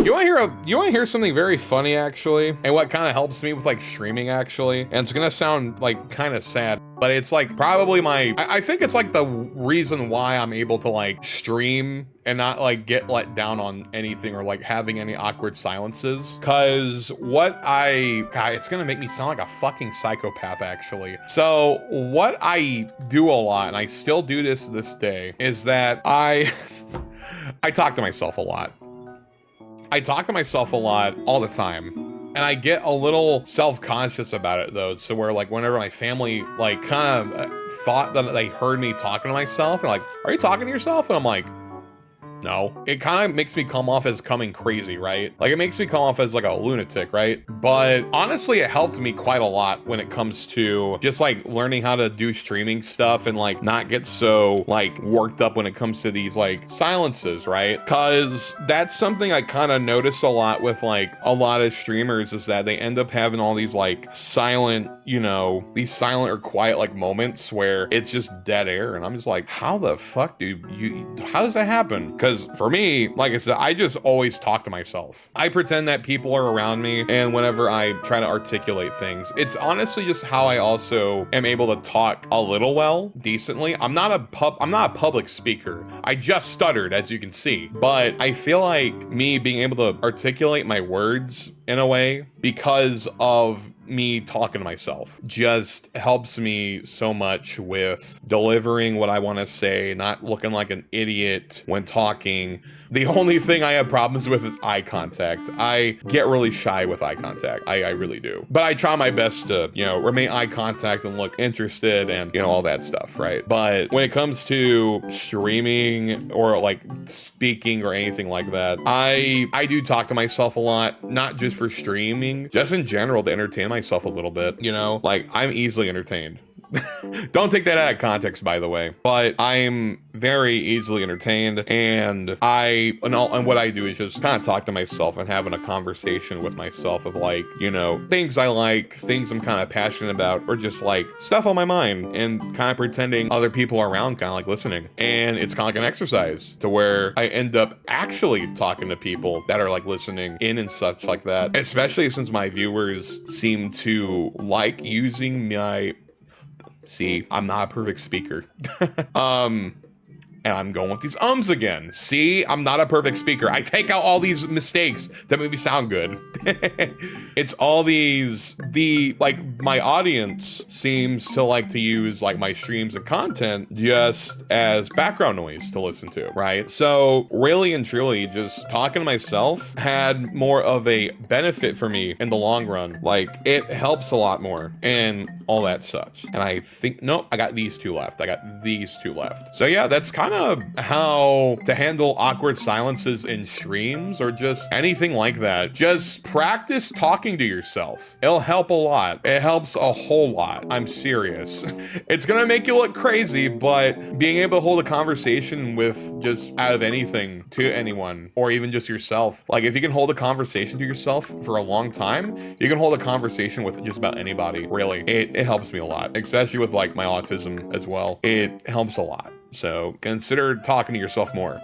you wanna hear something very funny actually? And what kind of helps me with like streaming actually? And it's gonna sound like kind of sad, but it's like probably I think it's like the reason why I'm able to like stream and not like get let down on anything or like having any awkward silences. Cause God, it's gonna make me sound like a fucking psychopath actually. So what I do a lot, and I still do this to this day, is that I talk to myself a lot. I talk to myself a lot all the time. And I get a little self-conscious about it though. So where like whenever my family like kind of thought that they heard me talking to myself, and like, are you talking to yourself? And I'm like, no. It kind of makes me come off as coming crazy, right? Like it makes me come off as like a lunatic, right? But honestly, it helped me quite a lot when it comes to just like learning how to do streaming stuff and like not get so like worked up when it comes to these like silences, right? Cause that's something I kind of notice a lot with like a lot of streamers, is that they end up having all these like silent, you know, these silent or quiet like moments where it's just dead air. And I'm just like, how the fuck how does that happen? Because for me, like I said, I just always talk to myself. I pretend that people are around me, and whenever I try to articulate things, it's honestly just how I also am able to talk a little well, decently. I'm not a public speaker. I just stuttered, as you can see, but I feel like me being able to articulate my words in a way because of me talking to myself just helps me so much with delivering what I want to say, not looking like an idiot when talking. The only thing I have problems with is eye contact. I get really shy with eye contact. I really do. But I try my best to, you know, remain eye contact and look interested and, you know, all that stuff, right? But when it comes to streaming or like speaking or anything like that, I do talk to myself a lot, not just for streaming, just in general to entertain myself a little bit, you know? Like, I'm easily entertained. Don't take that out of context, by the way, but I'm very easily entertained, and what I do is just kind of talk to myself and having a conversation with myself of like, you know, things I like, things I'm kind of passionate about, or just like stuff on my mind, and kind of pretending other people are around, kind of like listening. And it's kind of like an exercise to where I end up actually talking to people that are like listening in and such like that, especially since my viewers seem to like using my... See, I'm not a perfect speaker. And I'm going with these ums again. See, I'm not a perfect speaker. I take out all these mistakes that make me sound good. It's all my audience seems to like to use like my streams and content just as background noise to listen to, right? So really and truly, just talking to myself had more of a benefit for me in the long run. Like, it helps a lot more and all that such. And I think, nope, I got these two left. So yeah, that's kind of how to handle awkward silences in streams or just anything like that. Just practice talking to yourself. It'll help a lot. It helps a whole lot. I'm serious. It's gonna make you look crazy, but being able to hold a conversation with just out of anything to anyone, or even just yourself. Like, if you can hold a conversation to yourself for a long time, you can hold a conversation with just about anybody, really. It helps me a lot, especially with like my autism as well. It helps a lot. So consider talking to yourself more.